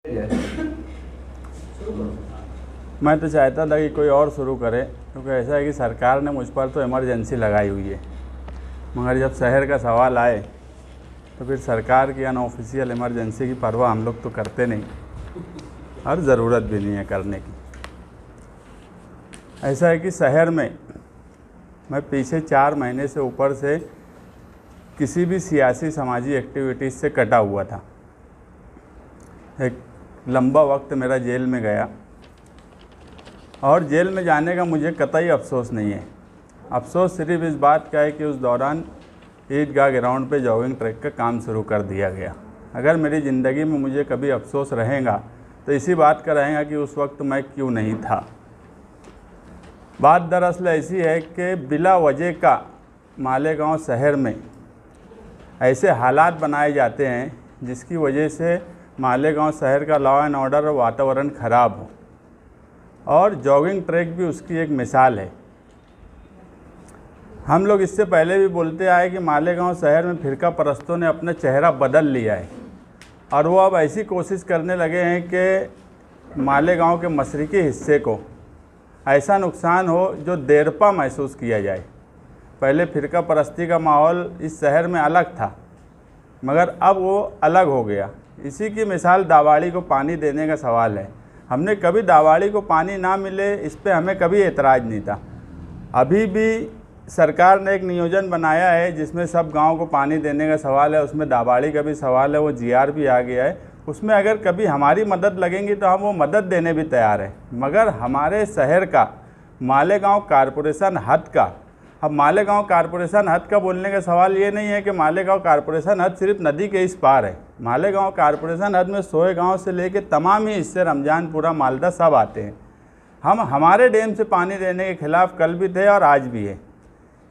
मैं तो चाहता था कि कोई और शुरू करे, क्योंकि ऐसा है कि सरकार ने मुझ पर तो इमरजेंसी लगाई हुई है, मगर जब शहर का सवाल आए तो फिर सरकार की अनऑफिशियल इमरजेंसी की परवाह हम लोग तो करते नहीं और ज़रूरत भी नहीं है करने की। ऐसा है कि शहर में मैं पीछे 4 महीने से ऊपर से किसी भी सियासी समाजी एक्टिविटीज़ से कटा हुआ था। एक लंबा वक्त मेरा जेल में गया और जेल में जाने का मुझे कतई अफसोस नहीं है। अफसोस सिर्फ इस बात का है कि उस दौरान ईदगाह ग्राउंड पे जॉगिंग ट्रैक का काम शुरू कर दिया गया। अगर मेरी ज़िंदगी में मुझे कभी अफसोस रहेगा तो इसी बात का रहेगा कि उस वक्त मैं क्यों नहीं था। बात दरअसल ऐसी है कि बिला वजह का मालेगांव शहर में ऐसे हालात बनाए जाते हैं जिसकी वजह से मालेगांव शहर का लॉ एंड ऑर्डर और वातावरण ख़राब हो, और जॉगिंग ट्रैक भी उसकी एक मिसाल है। हम लोग इससे पहले भी बोलते आए कि मालेगांव शहर में फ़िरका परस्तों ने अपना चेहरा बदल लिया है और वो अब ऐसी कोशिश करने लगे हैं कि मालेगांव के मशरक़ी हिस्से को ऐसा नुकसान हो जो देरपा महसूस किया जाए। पहले फ़िरका परस्ती का माहौल इस शहर में अलग था, मगर अब वो अलग हो गया। इसी की मिसाल दावाड़ी को पानी देने का सवाल है। हमने कभी दावाड़ी को पानी ना मिले इस पे हमें कभी एतराज़ नहीं था। अभी भी सरकार ने एक नियोजन बनाया है जिसमें सब गांव को पानी देने का सवाल है, उसमें दावाड़ी का भी सवाल है, वो जीआर भी आ गया है। उसमें अगर कभी हमारी मदद लगेंगी तो हम वो मदद देने भी तैयार हैं। मगर हमारे शहर का मालेगांव कॉरपोरेशन हद का, अब मालेगांव कॉरपोरेशन हद का बोलने का सवाल ये नहीं है कि मालेगांव कॉरपोरेशन हद सिर्फ नदी के इस पार है। मालेगांव कॉरपोरेशन हद में सोए गांव से लेके तमाम ही हिस्से रमजानपुरा मालदा सब आते हैं। हम हमारे डैम से पानी देने के खिलाफ कल भी थे और आज भी है।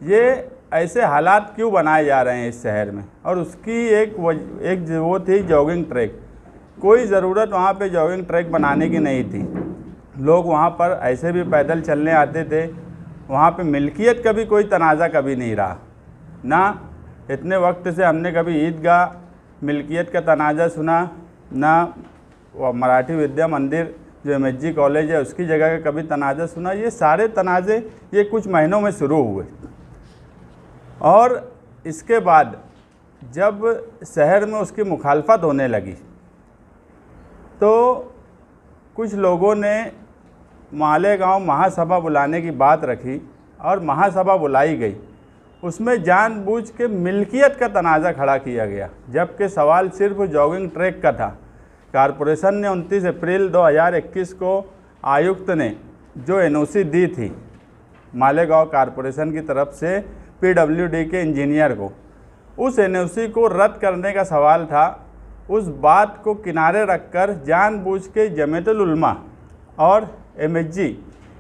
ये ऐसे हालात क्यों बनाए जा रहे हैं इस शहर में, और उसकी एक वो थी जॉगिंग ट्रैक। कोई ज़रूरत वहाँ पे जॉगिंग ट्रैक बनाने की नहीं थी। लोग वहाँ पर ऐसे भी पैदल चलने आते थे। वहाँ पे मिल्कियत का भी कोई तनाज़ा कभी नहीं रहा ना। इतने वक्त से हमने कभी ईदगाह मिल्कियत का तनाज़ा सुना ना, वो मराठी विद्या मंदिर जो एमएचजी कॉलेज है उसकी जगह का कभी तनाज़ा सुना। ये सारे तनाज़े ये कुछ महीनों में शुरू हुए, और इसके बाद जब शहर में उसकी मुखालफत होने लगी तो कुछ लोगों ने मालेगांव महासभा बुलाने की बात रखी और महासभा बुलाई गई। उसमें जानबूझ के मिल्कियत का तनाज़ा खड़ा किया गया, जबकि सवाल सिर्फ जॉगिंग ट्रैक का था। कॉरपोरेशन ने 29 अप्रैल 2021 को आयुक्त ने जो एनओसी दी थी मालेगांव कॉरपोरेशन की तरफ से पीडब्ल्यूडी के इंजीनियर को, उस एनओसी को रद्द करने का सवाल था। उस बात को किनारे रखकर जानबूझ के जमीयतुल उलमा और एमएचजी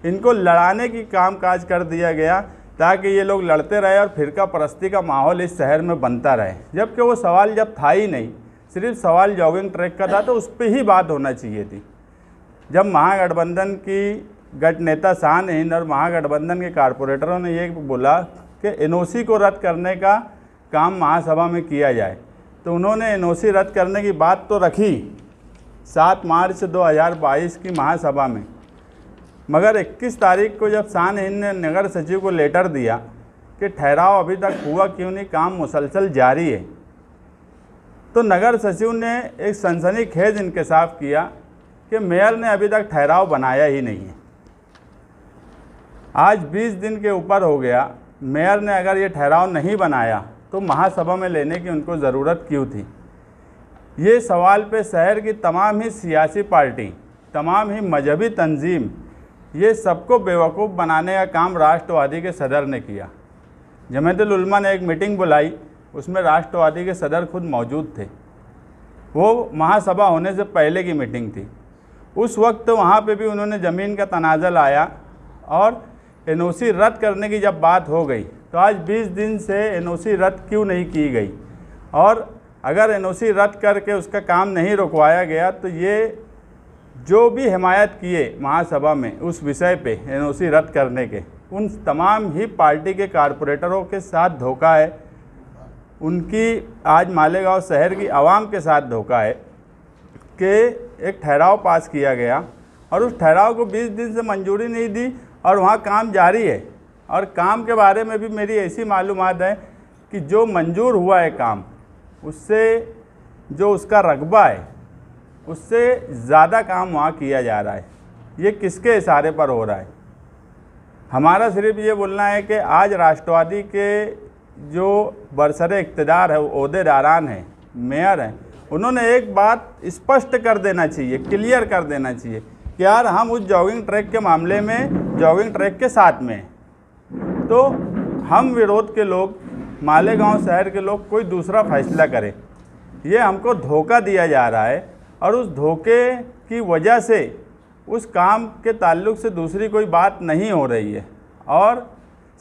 इनको लड़ाने की कामकाज कर दिया गया ताकि ये लोग लड़ते रहे और फ़िरका परस्ती का माहौल इस शहर में बनता रहे। जबकि वो सवाल जब था ही नहीं, सिर्फ सवाल जॉगिंग ट्रैक का था, तो उस पर ही बात होना चाहिए थी। जब महागठबंधन की गठ नेता शान हिंद और महागठबंधन के कॉरपोरेटरों ने ये बोला कि एनओसी को रद्द करने का काम महासभा में किया जाए, तो उन्होंने एनओसी रद्द करने की बात तो रखी 7 मार्च 2022 की महासभा में, मगर 21 तारीख को जब शान हिंद ने नगर सचिव को लेटर दिया कि ठहराव अभी तक हुआ क्यों नहीं, काम मुसलसल जारी है, तो नगर सचिव ने एक सनसनीखेज इंकशाफ किया कि मेयर ने अभी तक ठहराव बनाया ही नहीं है। आज 20 दिन के ऊपर हो गया, मेयर ने अगर ये ठहराव नहीं बनाया तो महासभा में लेने की उनको ज़रूरत क्यों थी। ये सवाल पे शहर की तमाम ही सियासी पार्टी, तमाम ही मजहबी तंजीम, ये सबको बेवकूफ़ बनाने का काम राष्ट्रवादी के सदर ने किया। जमीयतुल उलमा ने एक मीटिंग बुलाई, उसमें राष्ट्रवादी के सदर खुद मौजूद थे। वो महासभा होने से पहले की मीटिंग थी। उस वक्त वहाँ पे भी उन्होंने ज़मीन का तनाज़ा लाया और एनओसी रद्द करने की जब बात हो गई तो आज 20 दिन से एनओसी रद्द क्यों नहीं की गई, और अगर एनओसी रद्द करके उसका काम नहीं रुकवाया गया तो ये जो भी हिमायत किए महासभा में उस विषय पे एनओसी रद्द करने के, उन तमाम ही पार्टी के कॉरपोरेटरों के साथ धोखा है। उनकी आज मालेगांव शहर की आवाम के साथ धोखा है। के एक ठहराव पास किया गया और उस ठहराव को 20 दिन से मंजूरी नहीं दी और वहाँ काम जारी है। और काम के बारे में भी मेरी ऐसी मालूमात है कि जो मंजूर हुआ है काम, उससे जो उसका रकबा है उससे ज़्यादा काम वहाँ किया जा रहा है। ये किसके इशारे पर हो रहा है? हमारा सिर्फ ये बोलना है कि आज राष्ट्रवादी के जो बरसरे इक़्तिदार है, ओहदेदारान हैं, मेयर हैं, उन्होंने एक बात स्पष्ट कर देना चाहिए, क्लियर कर देना चाहिए कि यार हम उस जॉगिंग ट्रैक के मामले में जॉगिंग ट्रैक के साथ में हैं। तो हम विरोध के लोग, मालेगांव शहर के लोग कोई दूसरा फैसला करें। ये हमको धोखा दिया जा रहा है और उस धोखे की वजह से उस काम के ताल्लुक से दूसरी कोई बात नहीं हो रही है। और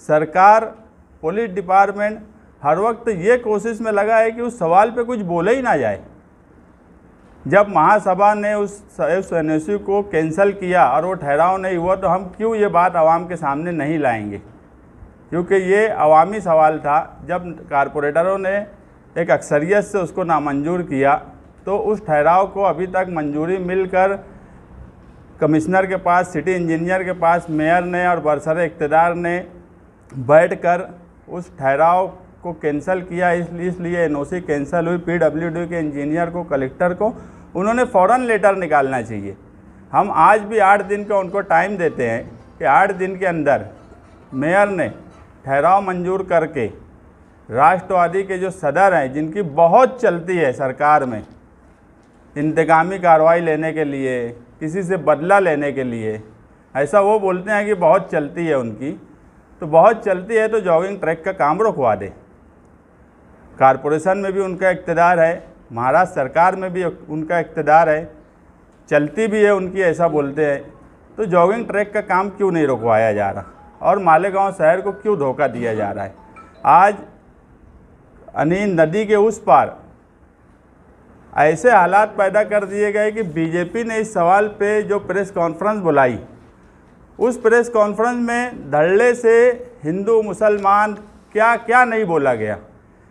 सरकार, पुलिस डिपार्टमेंट हर वक्त ये कोशिश में लगा है कि उस सवाल पे कुछ बोले ही ना जाए। जब महासभा ने उस एनओसी को कैंसिल किया और वो ठहराव नहीं हुआ, तो हम क्यों ये बात आवाम के सामने नहीं लाएंगे? क्योंकि ये अवामी सवाल था। जब कारपोरेटरों ने एक अक्सरियत से उसको नामंजूर किया, तो उस ठहराव को अभी तक मंजूरी मिलकर कमिश्नर के पास, सिटी इंजीनियर के पास, मेयर ने और बरसरे इक़्तिदार ने बैठकर उस ठहराव को कैंसिल किया। इसलिए एनओसी कैंसिल हुई। पीडब्ल्यूडी के इंजीनियर को, कलेक्टर को उन्होंने फ़ौरन लेटर निकालना चाहिए। हम आज भी 8 दिन का उनको टाइम देते हैं कि 8 दिन के अंदर मेयर ने ठहराव मंजूर करके राष्ट्रवादी के जो सदर हैं, जिनकी बहुत चलती है सरकार में इंतकामी कार्रवाई लेने के लिए, किसी से बदला लेने के लिए, ऐसा वो बोलते हैं कि बहुत चलती है उनकी, तो बहुत चलती है तो जॉगिंग ट्रैक का काम रुकवा दे। कारपोरेशन में भी उनका इक़्तिदार है, महाराष्ट्र सरकार में भी उनका इक़्तिदार है, चलती भी है उनकी, ऐसा बोलते हैं। तो जॉगिंग ट्रैक का काम क्यों नहीं रुकवाया जा रहा और मालेगांव शहर को क्यों धोखा दिया जा रहा है? आज अनीन नदी के उस पार ऐसे हालात पैदा कर दिए गए कि बीजेपी ने इस सवाल पे जो प्रेस कॉन्फ्रेंस बुलाई, उस प्रेस कॉन्फ्रेंस में धड़ल्ले से हिंदू मुसलमान क्या क्या नहीं बोला गया,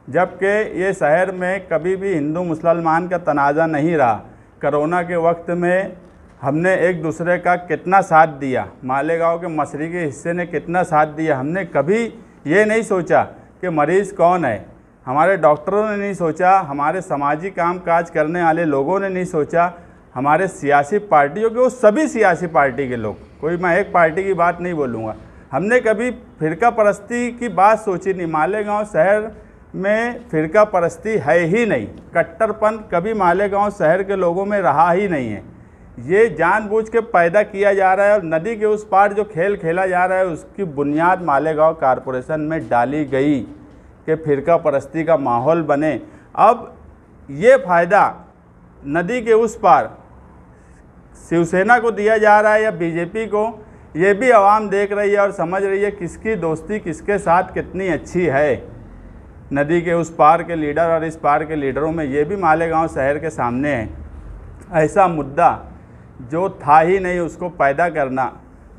जबकि ये शहर में कभी भी हिंदू मुसलमान का तनाज़ा नहीं रहा। कोरोना के वक्त में हमने एक दूसरे का कितना साथ दिया, मालेगांव के मशरक़ी हिस्से ने कितना साथ दिया। हमने कभी ये नहीं सोचा कि मरीज़ कौन है, हमारे डॉक्टरों ने नहीं सोचा, हमारे समाजी काम काज करने वाले लोगों ने नहीं सोचा, हमारे सियासी पार्टियों के, वो सभी सियासी पार्टी के लोग, कोई मैं एक पार्टी की बात नहीं बोलूँगा, हमने कभी फ़िरका परस्ती की बात सोची नहीं। मालेगांव शहर में फ़िरका परस्ती है ही नहीं, कट्टरपन कभी मालेगांव शहर के लोगों में रहा ही नहीं है। ये जानबूझ के पैदा किया जा रहा है और नदी के उस पार जो खेल खेला जा रहा है, उसकी बुनियाद मालेगांव कारपोरेशन में डाली गई कि फ़िरका परस्ती का माहौल बने। अब ये फ़ायदा नदी के उस पार शिवसेना को दिया जा रहा है या बीजेपी को, ये भी आवाम देख रही है और समझ रही है किसकी दोस्ती किसके साथ कितनी अच्छी है। नदी के उस पार के लीडर और इस पार के लीडरों में ये भी मालेगांव शहर के सामने है। ऐसा मुद्दा जो था ही नहीं, उसको पैदा करना,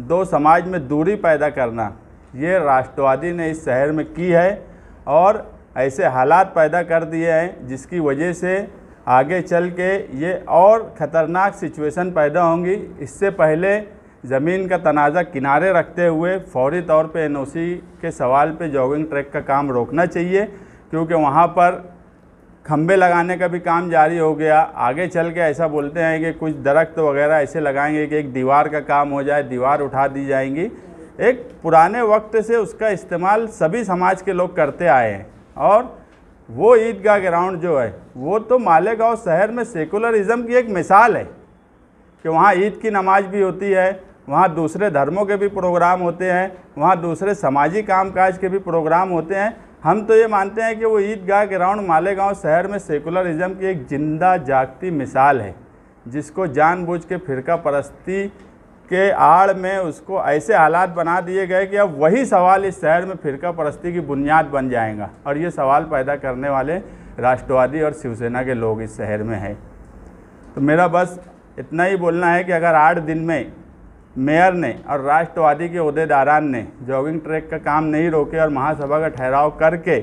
दो समाज में दूरी पैदा करना, ये राष्ट्रवादी ने इस शहर में की है और ऐसे हालात पैदा कर दिए हैं जिसकी वजह से आगे चल के ये और ख़तरनाक सिचुएशन पैदा होंगी। इससे पहले ज़मीन का तनाज़ा किनारे रखते हुए फौरी तौर पे एनओसी के सवाल पे जॉगिंग ट्रैक का काम रोकना चाहिए, क्योंकि वहाँ पर खंबे लगाने का भी काम जारी हो गया। आगे चल के ऐसा बोलते हैं कि कुछ दरख्त वगैरह ऐसे लगाएंगे कि एक दीवार का काम हो जाए, दीवार उठा दी जाएंगी। एक पुराने वक्त से उसका इस्तेमाल सभी समाज के लोग करते आए हैं और वो ईदगाह ग्राउंड जो है वो तो मालेगांव शहर में सेकुलरिज़म की एक मिसाल है कि वहाँ ईद की नमाज भी होती है, वहाँ दूसरे धर्मों के भी प्रोग्राम होते हैं, वहाँ दूसरे समाजी कामकाज के भी प्रोग्राम होते हैं। हम तो ये मानते हैं कि वो ईदगाह ग्राउंड मालेगांव शहर में सेकुलरिज़म की एक जिंदा जागती मिसाल है, जिसको जानबूझ के फ़िरका परस्ती के आड़ में उसको ऐसे हालात बना दिए गए कि अब वही सवाल इस शहर में फ़िरका परस्ती की बुनियाद बन जाएगा और ये सवाल पैदा करने वाले राष्ट्रवादी और शिवसेना के लोग इस शहर में हैं। तो मेरा बस इतना ही बोलना है कि अगर 8 दिन में मेयर ने और राष्ट्रवादी के ओहदेदारान ने जॉगिंग ट्रैक का काम नहीं रोके और महासभा का ठहराव करके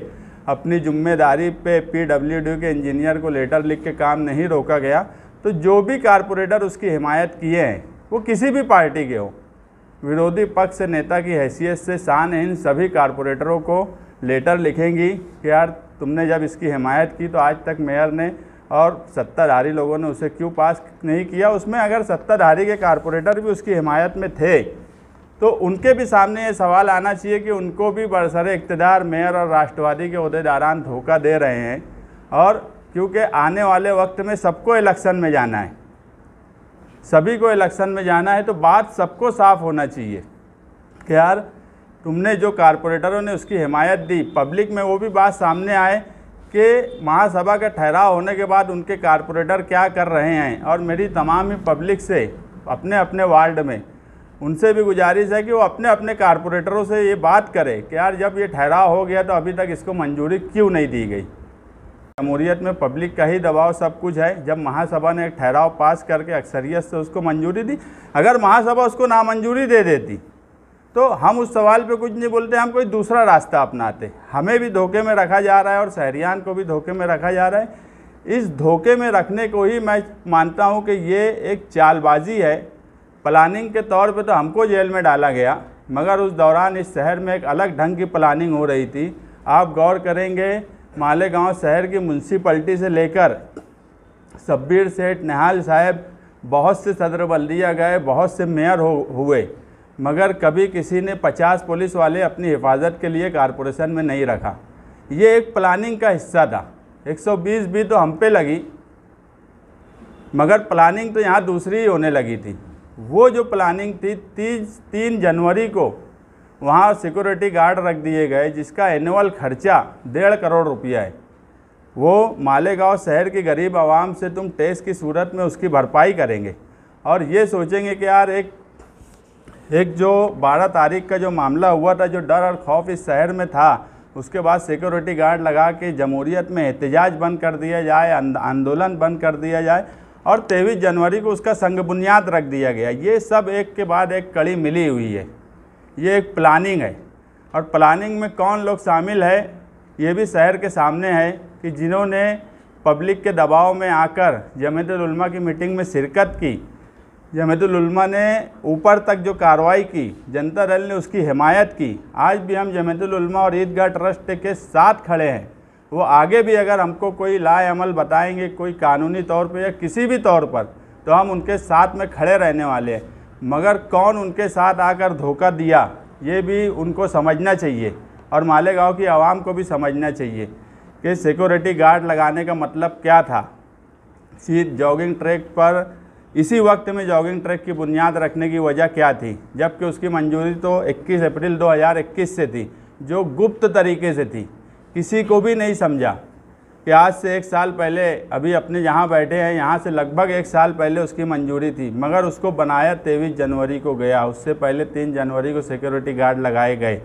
अपनी जिम्मेदारी पे पीडब्ल्यूडी के इंजीनियर को लेटर लिख के काम नहीं रोका गया, तो जो भी कारपोरेटर उसकी हिमायत किए हैं वो किसी भी पार्टी के हो, विरोधी पक्ष से नेता की हैसियत से शान इन सभी कारपोरेटरों को लेटर लिखेंगी कि यार तुमने जब इसकी हिमायत की तो आज तक मेयर ने और सत्ताधारी लोगों ने उसे क्यों पास नहीं किया। उसमें अगर सत्ताधारी के कारपोरेटर भी उसकी हिमायत में थे तो उनके भी सामने ये सवाल आना चाहिए कि उनको भी बरसरे इक़्तिदार मेयर और राष्ट्रवादी के ओहदेदारान धोखा दे रहे हैं। और क्योंकि आने वाले वक्त में सबको इलेक्शन में जाना है, सभी को इलेक्शन में जाना है, तो बात सबको साफ होना चाहिए कि यार तुमने जो कारपोरेटरों ने उसकी हिमायत दी, पब्लिक में वो भी बात सामने आए कि महासभा का ठहराव होने के बाद उनके कारपोरेटर क्या कर रहे हैं। और मेरी तमाम ही पब्लिक से अपने अपने वार्ड में उनसे भी गुजारिश है कि वो अपने अपने कारपोरेटरों से ये बात करें कि यार जब ये ठहराव हो गया तो अभी तक इसको मंजूरी क्यों नहीं दी गई। जमहूरियत में पब्लिक का ही दबाव सब कुछ है। जब महासभा ने एक ठहराव पास करके अक्सरियत से उसको मंजूरी दी, अगर महासभा उसको नामंजूरी दे देती तो हम उस सवाल पे कुछ नहीं बोलते, हम कोई दूसरा रास्ता अपनाते। हमें भी धोखे में रखा जा रहा है और शहरियान को भी धोखे में रखा जा रहा है। इस धोखे में रखने को ही मैं मानता हूँ कि ये एक चालबाजी है। प्लानिंग के तौर पे तो हमको जेल में डाला गया, मगर उस दौरान इस शहर में एक अलग ढंग की प्लानिंग हो रही थी। आप गौर करेंगे, मालेगांव शहर की म्यूनसिपलिटी से लेकर शब्बीर सेठ, निहाल साहब, बहुत से सदर बल्दिया गए, बहुत से मेयर हुए, मगर कभी किसी ने 50 पुलिस वाले अपनी हिफाजत के लिए कारपोरेशन में नहीं रखा। ये एक प्लानिंग का हिस्सा था। 120 भी तो हम पे लगी, मगर प्लानिंग तो यहाँ दूसरी ही होने लगी थी। वो जो प्लानिंग थी 3 जनवरी को वहाँ सिक्योरिटी गार्ड रख दिए गए, जिसका एनुअल खर्चा 1.5 करोड़ रुपया है। वो मालेगांव शहर की गरीब आवाम से तुम टैक्स की सूरत में उसकी भरपाई करेंगे और ये सोचेंगे कि यार एक जो 12 तारीख का जो मामला हुआ था, जो डर और खौफ इस शहर में था, उसके बाद सिक्योरिटी गार्ड लगा के जमहूरियत में एहतजाज बंद कर दिया जाए, आंदोलन बंद कर दिया जाए और 23 जनवरी को उसका संग बुनियाद रख दिया गया। ये सब एक के बाद एक कड़ी मिली हुई है। ये एक प्लानिंग है और प्लानिंग में कौन लोग शामिल है ये भी शहर के सामने है कि जिन्होंने पब्लिक के दबाव में आकर जमीयतुल उलमा की मीटिंग में शिरकत की, जमीयतुल उलमा ने ऊपर तक जो कार्रवाई की, जनता दल ने उसकी हिमायत की। आज भी हम जमीयतुल उलमा और ईदगाह ट्रस्ट के साथ खड़े हैं। वो आगे भी अगर हमको कोई लाएअमल बताएंगे, कोई कानूनी तौर पे या किसी भी तौर पर, तो हम उनके साथ में खड़े रहने वाले हैं। मगर कौन उनके साथ आकर धोखा दिया ये भी उनको समझना चाहिए और मालेगांव की आवाम को भी समझना चाहिए कि सिक्योरिटी गार्ड लगाने का मतलब क्या था। जॉगिंग ट्रैक पर इसी वक्त में जॉगिंग ट्रैक की बुनियाद रखने की वजह क्या थी, जबकि उसकी मंजूरी तो 21 अप्रैल 2021 से थी, जो गुप्त तरीके से थी। किसी को भी नहीं समझा कि आज से 1 साल पहले, अभी अपने जहाँ बैठे हैं यहाँ से लगभग 1 साल पहले उसकी मंजूरी थी, मगर उसको बनाया 23 जनवरी को गया। उससे पहले 3 जनवरी को सिक्योरिटी गार्ड लगाए गए।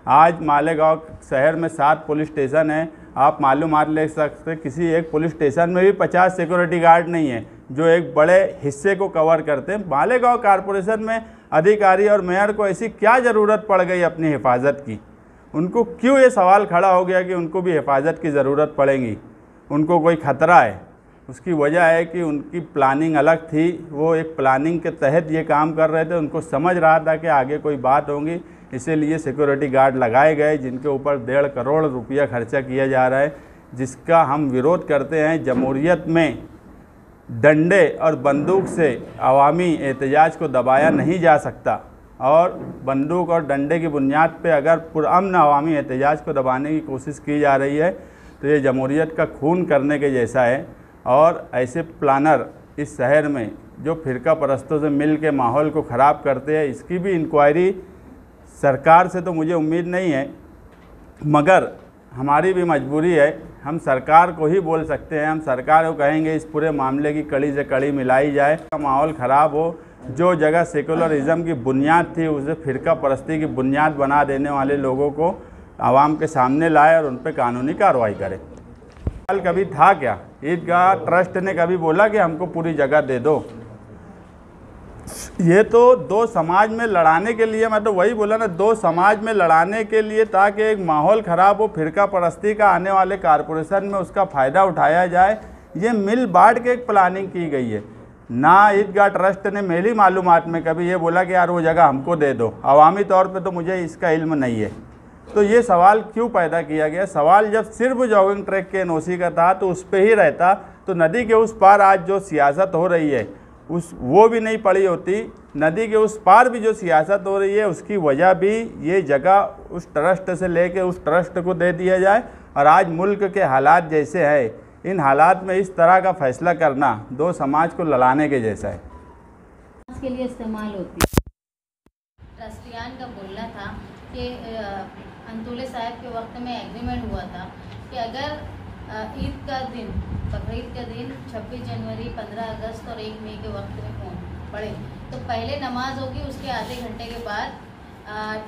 आज मालेगांव शहर में 7 पुलिस स्टेशन हैं। आप मालूमात ले सकते, किसी एक पुलिस स्टेशन में भी 50 सिक्योरिटी गार्ड नहीं है जो एक बड़े हिस्से को कवर करते हैं। मालेगांव कॉरपोरेशन में अधिकारी और मेयर को ऐसी क्या ज़रूरत पड़ गई अपनी हिफाजत की? उनको क्यों ये सवाल खड़ा हो गया कि उनको भी हिफाजत की ज़रूरत पड़ेगी, उनको कोई ख़तरा है? उसकी वजह है कि उनकी प्लानिंग अलग थी। वो एक प्लानिंग के तहत ये काम कर रहे थे। उनको समझ रहा था कि आगे कोई बात होगी, इसीलिए सिक्योरिटी गार्ड लगाए गए जिनके ऊपर 1.5 करोड़ रुपया खर्चा किया जा रहा है, जिसका हम विरोध करते हैं। जमहूरियत में डंडे और बंदूक से अवामी एहतजाज को दबाया नहीं जा सकता और बंदूक और डंडे की बुनियाद पे अगर पुरअमन अवामी एहतजाज को दबाने की कोशिश की जा रही है तो ये जमहूरियत का खून करने के जैसा है। और ऐसे प्लानर इस शहर में जो फ़िरका परस्तों से मिल के माहौल को ख़राब करते हैं, इसकी भी इंक्वायरी सरकार से तो मुझे उम्मीद नहीं है, मगर हमारी भी मजबूरी है। हम सरकार को ही बोल सकते हैं, हम सरकार को कहेंगे इस पूरे मामले की कड़ी से कड़ी मिलाई जाए। माहौल ख़राब हो, जो जगह सेकुलरिज़म की बुनियाद थी उसे फ़िरका परस्ती की बुनियाद बना देने वाले लोगों को आवाम के सामने लाए और उन पर कानूनी कार्रवाई करे। कल कभी था क्या? ईदगाह ट्रस्ट ने कभी बोला कि हमको पूरी जगह दे दो? ये तो दो समाज में लड़ाने के लिए, मैं तो वही बोला ना, दो समाज में लड़ाने के लिए, ताकि एक माहौल ख़राब हो, फ़िरका परस्ती का आने वाले कॉरपोरेशन में उसका फ़ायदा उठाया जाए। ये मिल बांट के एक प्लानिंग की गई है। ना ईदगाह ट्रस्ट ने मेरी मालूमात में कभी ये बोला कि यार वो जगह हमको दे दो, अवामी तौर पे तो मुझे इसका इल्म नहीं है। तो ये सवाल क्यों पैदा किया गया? सवाल जब सिर्फ जॉगिंग ट्रैक के एनओसी का था तो उस पर ही रहता, तो नदी के उस पार आज जो सियासत हो रही है वो भी नहीं पड़ी होती। नदी के उस पार भी जो सियासत हो रही है उसकी वजह भी ये जगह उस ट्रस्ट से लेके उस ट्रस्ट को दे दिया जाए। और आज मुल्क के हालात जैसे है, इन हालात में इस तरह का फैसला करना दो समाज को लड़ाने के जैसा है। के लिए इस्तेमाल होती है। ट्रस्टियान का बोलना था कि अंतुले साहब के वक्त में एग्रीमेंट हुआ था कि अगर ईद का दिन, बकरीद का दिन 26 जनवरी, 15 अगस्त और 1 मई के वक्त में पड़े तो पहले नमाज होगी, उसके आधे घंटे के बाद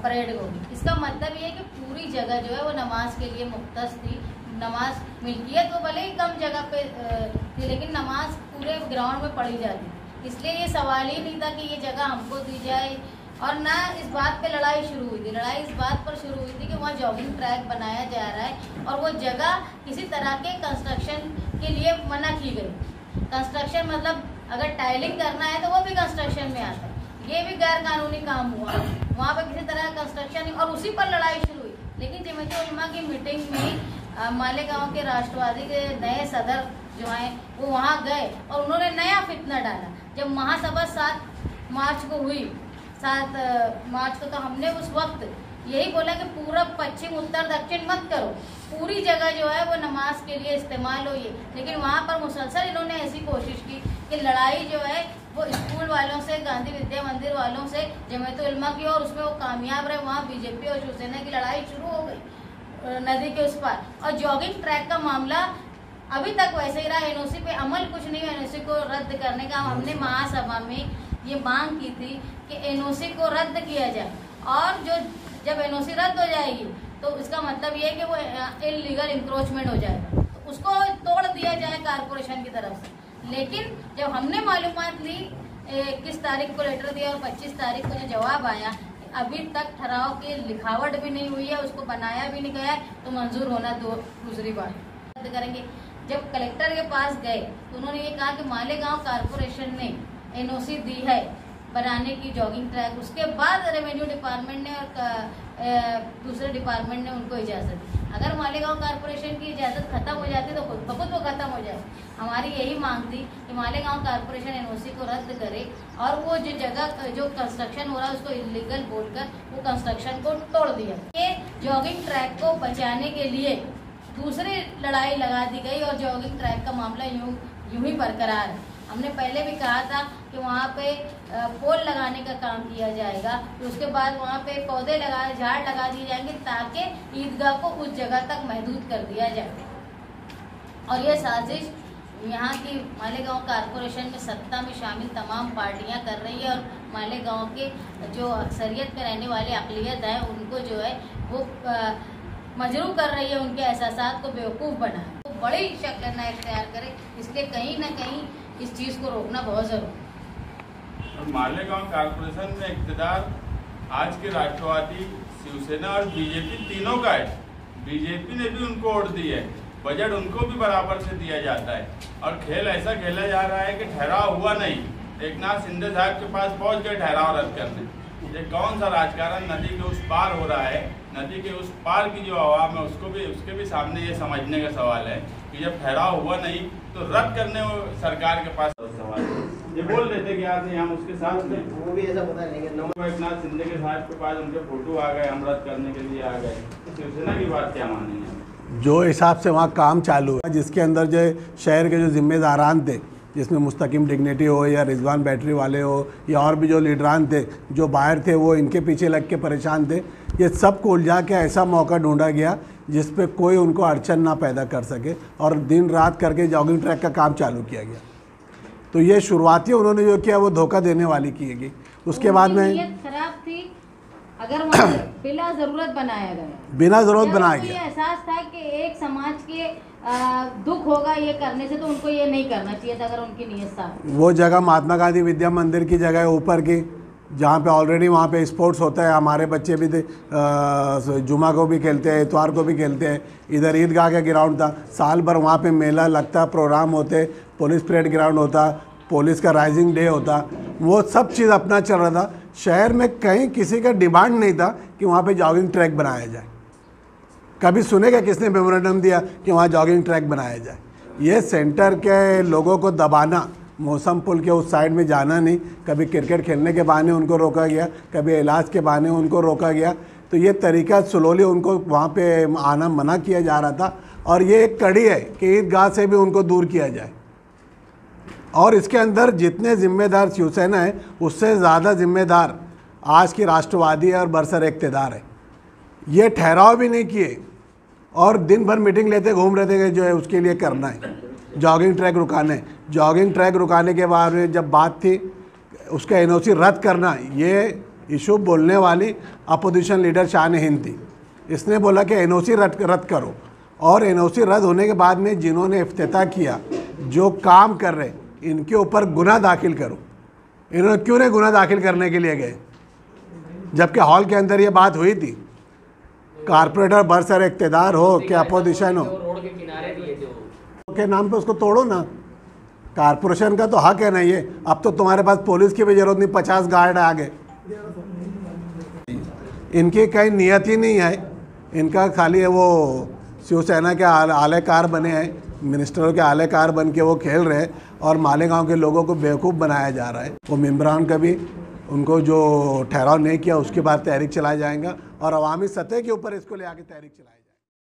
परेड होगी। इसका मतलब ये है कि पूरी जगह जो है वो नमाज के लिए मुख्तस थी। नमाज मिल्कियत वो भले ही कम जगह पे थी, लेकिन नमाज पूरे ग्राउंड में पढ़ी जाती। इसलिए ये सवाल ही नहीं था कि ये जगह हमको दी जाए। और ना इस बात पे लड़ाई शुरू हुई थी। लड़ाई इस बात पर शुरू हुई थी कि वहाँ जॉगिंग ट्रैक बनाया जा रहा है और वो जगह किसी तरह के कंस्ट्रक्शन के लिए मना की गई। कंस्ट्रक्शन मतलब अगर टाइलिंग करना है तो वो भी कंस्ट्रक्शन में आता है, ये भी गैर कानूनी काम हुआ। वहाँ पे किसी तरह का कंस्ट्रक्शन, और उसी पर लड़ाई शुरू हुई। लेकिन जमीयत उलमा की मीटिंग में मालेगांव के राष्ट्रवादी के नए सदर जो हैं वो वहाँ गए और उन्होंने नया फितना डाला। जब महासभा 7 मार्च को हुई, 7 मार्च को, तो हमने उस वक्त यही बोला कि पूरब, पश्चिम, उत्तर, दक्षिण मत करो, पूरी जगह जो है वो नमाज के लिए इस्तेमाल हो ये। लेकिन वहाँ पर मुसलसल इन्होंने ऐसी कोशिश की कि लड़ाई जो है वो स्कूल वालों से, गांधी विद्या मंदिर वालों से, जमीयत उलमा की, और उसमें वो कामयाब रहे। वहाँ बीजेपी और शिवसेना की लड़ाई शुरू हो गई नदी के उस पार। और जॉगिंग ट्रैक का मामला अभी तक वैसे ही रहा। एनओसी पे अमल कुछ नहीं है। एनओसी को रद्द करने का हमने महासभा में ये मांग की थी कि एनओसी को रद्द किया जाए, और जब एनओसी रद्द हो जाएगी तो इसका मतलब ये है कि वो इलीगल इंक्रोचमेंट हो जाएगा, तो उसको तोड़ दिया जाए कारपोरेशन की तरफ से। लेकिन जब हमने मालूमात ली 21 तारीख को लेटर दिया और 25 तारीख को जो जवाब आया, अभी तक ठहराव की लिखावट भी नहीं हुई है, उसको बनाया भी नहीं गया है, तो मंजूर होना दूसरी बात रद्द करेंगे। जब कलेक्टर के पास गए तो उन्होंने ये कहा कि मालेगांव कारपोरेशन ने एनओसी दी है बनाने की जॉगिंग ट्रैक, उसके बाद रेवेन्यू डिपार्टमेंट ने और दूसरे डिपार्टमेंट ने उनको इजाज़त दी। अगर मालेगांव कारपोरेशन की इजाज़त खत्म हो जाती तो खुद ब खुद वो खत्म हो जाए। हमारी यही मांग थी कि मालेगांव कारपोरेशन एनओसी को रद्द करे और वो जो जगह जो कंस्ट्रक्शन हो रहा है उसको इलीगल बोलकर वो कंस्ट्रक्शन को तोड़ दिया। ये जॉगिंग ट्रैक को बचाने के लिए दूसरी लड़ाई लगा दी गई और जॉगिंग ट्रैक का मामला यूं ही बरकरार है। हमने पहले भी कहा था कि वहाँ पे पोल लगाने का काम किया जाएगा, तो उसके बाद वहाँ पे पौधे झाड़ लगा दिए जाएंगे ताकि ईदगाह को उस जगह तक महदूद कर दिया जाए। और ये साजिश यहाँ की मालेगांव कारपोरेशन में सत्ता में शामिल तमाम पार्टियाँ कर रही है और मालेगांव के जो अक्सरियत में रहने वाले अक़लियत है उनको जो है वो मजरू कर रही है, उनके एहसासात को बेवकूफ़ बनाए। तो बड़ी शक्ल न इख्तियार करे, इसलिए कहीं ना कहीं इस चीज़ को रोकना बहुत ज़रूरी है। मालेगांव कारपोरेशन में इक़्तिदार आज के राष्ट्रवादी, शिवसेना और बीजेपी तीनों का है। बीजेपी ने भी उनको वोट दी है, बजट उनको भी बराबर से दिया जाता है और खेल ऐसा खेला जा रहा है कि ठहराव हुआ नहीं। एकनाथ शिंदे साहब के पास पहुंच गए ठहराव रद्द करने। ये कौन सा राजकारण नदी के उस पार हो रहा है? नदी के उस पार की जो आवाम है उसके भी सामने ये समझने का सवाल है कि जब ठहराव हुआ नहीं तो रद्द करने सरकार के पास सवाल है। ये बोल देते कि यार नहीं हम उसके साथ थे, वो भी ऐसा पता नहीं कि एकनाथ शिंदे के साहब के पास उनके फोटो आ गए, हम रद्द करने के लिए आ गए, तो शिवसेना की बात क्या मानेंगे? जो हिसाब से वहाँ काम चालू है, जिसके अंदर जो शहर के जो जिम्मेदारान थे, जिसमें मुस्तकिम डिग्निटी हो या रिजवान बैटरी वाले हो या और भी जो लीडरान थे जो बाहर थे, वो इनके पीछे लग के परेशान थे, ये सब को उलझा के ऐसा मौका ढूंढा गया जिस पे कोई उनको अड़चन ना पैदा कर सके और दिन रात करके जॉगिंग ट्रैक का काम चालू किया गया। तो ये शुरुआती उन्होंने जो किया वो धोखा देने वाली की गई। उसके बाद में खराब थी, अगर वहाँ बिना ज़रूरत बनाया गया, बिना ज़रूरत बनाया गया, एहसास था कि एक समाज के दुख होगा ये करने से, तो उनको ये नहीं करना चाहिए था अगर उनकी नीयत साफ। वो जगह महात्मा गांधी विद्या मंदिर की जगह ऊपर की, जहाँ पे ऑलरेडी वहाँ पे स्पोर्ट्स होता है। हमारे बच्चे भी जुमा को भी खेलते हैं, इतवार को भी खेलते हैं। इधर ईदगाह का ग्राउंड था, साल भर वहाँ पे मेला लगता, प्रोग्राम होते, पुलिस परेड ग्राउंड होता, पुलिस का राइजिंग डे होता, वो सब चीज़ अपना चल रहा था। शहर में कहीं किसी का डिमांड नहीं था कि वहाँ पे जॉगिंग ट्रैक बनाया जाए। कभी सुनेगा किसने मेमोरेंडम दिया कि वहाँ जॉगिंग ट्रैक बनाया जाए? ये सेंटर के लोगों को दबाना, मौसम पुल के उस साइड में जाना नहीं, कभी क्रिकेट खेलने के बहाने उनको रोका गया, कभी इलाज के बहाने उनको रोका गया। तो ये तरीका स्लोली उनको वहाँ पे आना मना किया जा रहा था। और ये एक कड़ी है कि ईदगाह से भी उनको दूर किया जाए। और इसके अंदर जितने जिम्मेदार शिवसेना है, उससे ज़्यादा जिम्मेदार आज की राष्ट्रवादी है और बरसर इक़्तिदार है। ये ठहराव भी नहीं किए और दिन भर मीटिंग लेते घूम रहे थे कि जो है उसके लिए करना है, जॉगिंग ट्रैक रुकाना है। जॉगिंग ट्रैक रुकाने के बारे में जब बात थी उसका एनओसी रद्द करना, ये इशू बोलने वाली अपोजिशन लीडर शान हिंद थी। इसने बोला कि एनओसी रद्द करो, और एनओसी रद्द होने के बाद में जिन्होंने इफ्तिताह किया, जो काम कर रहे, इनके ऊपर गुनाह दाखिल करो। इन्होंने क्यों नहीं गुनाह दाखिल करने के लिए गए, जबकि हॉल के अंदर ये बात हुई थी। कारपोरेटर बरसर इक़्तिदार हो कि अपोजिशन हो, रोड के किनारे दिए जो के नाम पे उसको तोड़ो ना। कारपोरेशन का तो हक है ना ये। अब तो तुम्हारे पास पुलिस की भी जरूरत नहीं, 50 गार्ड आ गए। इनकी कहीं नियत ही नहीं है, इनका खाली है वो शिवसेना के आलेकार बने हैं, मिनिस्टरों के आलेकार बन के वो खेल रहे हैं और मालेगांव के लोगों को बेवकूफ़ बनाया जा रहा है। वो मेम्बरान का भी उनको जो ठहराव नहीं किया उसके बाद तहरीक चलाया जाएगा और अवामी सतह के ऊपर इसको ले आके तहरीक चलाएगा।